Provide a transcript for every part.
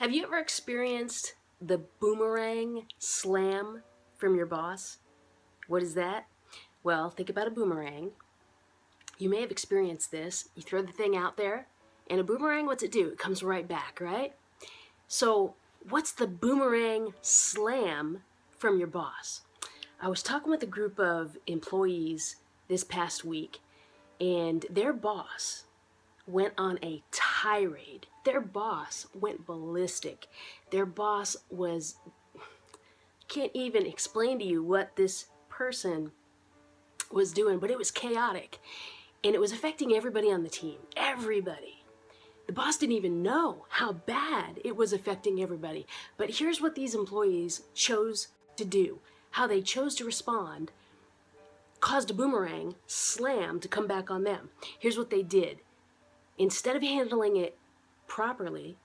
Have you ever experienced the boomerang slam from your boss? What is that? Well, think about a boomerang. You may have experienced this. You throw the thing out there, and a boomerang, what's it do? It comes right back, right? So, what's the boomerang slam from your boss? I was talking with a group of employees this past week, and their boss went on a tirade. Their boss went ballistic. Their boss can't even explain to you what this person was doing, but it was chaotic. And it was affecting everybody on the team. Everybody. The boss didn't even know how bad it was affecting everybody. But here's what these employees chose to do. How they chose to respond caused a boomerang slam to come back on them. Here's what they did. Instead of handling it properly,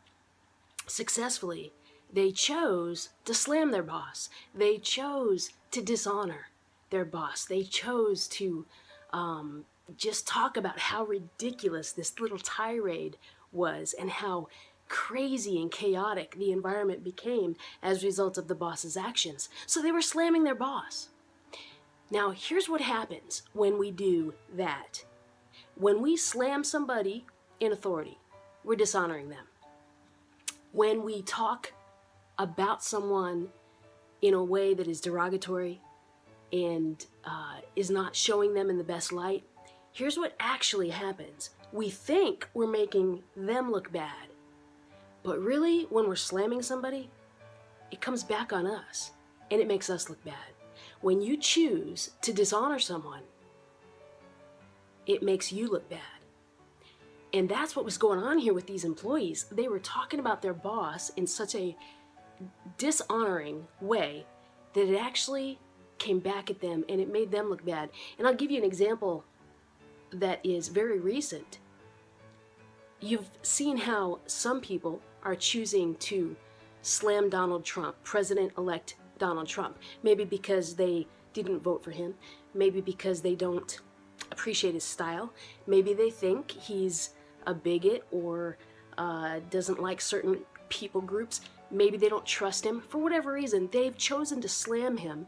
successfully, they chose to slam their boss. They chose to dishonor their boss. They chose to just talk about how ridiculous this little tirade was and how crazy and chaotic the environment became as a result of the boss's actions. So they were slamming their boss. Now, here's what happens when we do that. When we slam somebody in authority, we're dishonoring them. When we talk about someone in a way that is derogatory and is not showing them in the best light, here's what actually happens. We think we're making them look bad, but really, when we're slamming somebody, it comes back on us, and it makes us look bad. When you choose to dishonor someone, it makes you look bad. And that's what was going on here with these employees. They were talking about their boss in such a dishonoring way that it actually came back at them and it made them look bad. And I'll give you an example that is very recent. You've seen how some people are choosing to slam Donald Trump, President-elect Donald Trump. Maybe because they didn't vote for him. Maybe because they don't appreciate his style. Maybe they think he's a bigot or doesn't like certain people groups. Maybe they don't trust him. For whatever reason, they've chosen to slam him,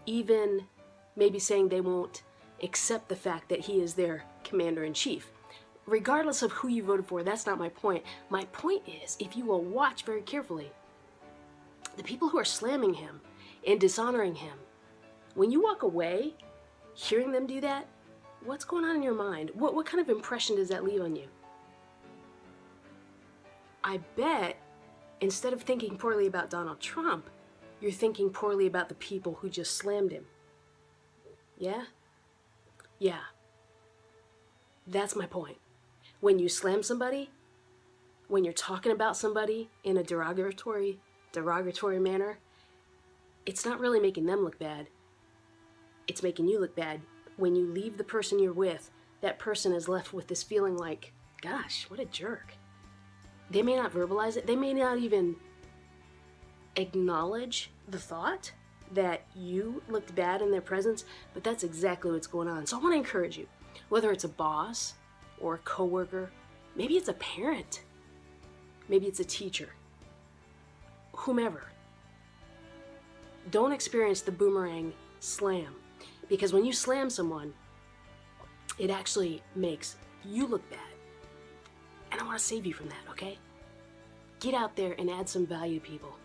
even maybe saying they won't accept the fact that he is their commander-in-chief. Regardless of who you voted for, that's not my point. My point is, if you will watch very carefully, the people who are slamming him and dishonoring him, when you walk away hearing them do that, what's going on in your mind? What kind of impression does that leave on you? I bet instead of thinking poorly about Donald Trump, you're thinking poorly about the people who just slammed him. Yeah? Yeah. That's my point. When you slam somebody, when you're talking about somebody in a derogatory manner, it's not really making them look bad. It's making you look bad. When you leave the person you're with, that person is left with this feeling like, gosh, what a jerk. They may not verbalize it. They may not even acknowledge the thought that you looked bad in their presence, but that's exactly what's going on. So I want to encourage you, whether it's a boss or a coworker, maybe it's a parent, maybe it's a teacher, whomever, don't experience the boomerang slam. Because when you slam someone, it actually makes you look bad. And I want to save you from that, okay? Get out there and add some value, people.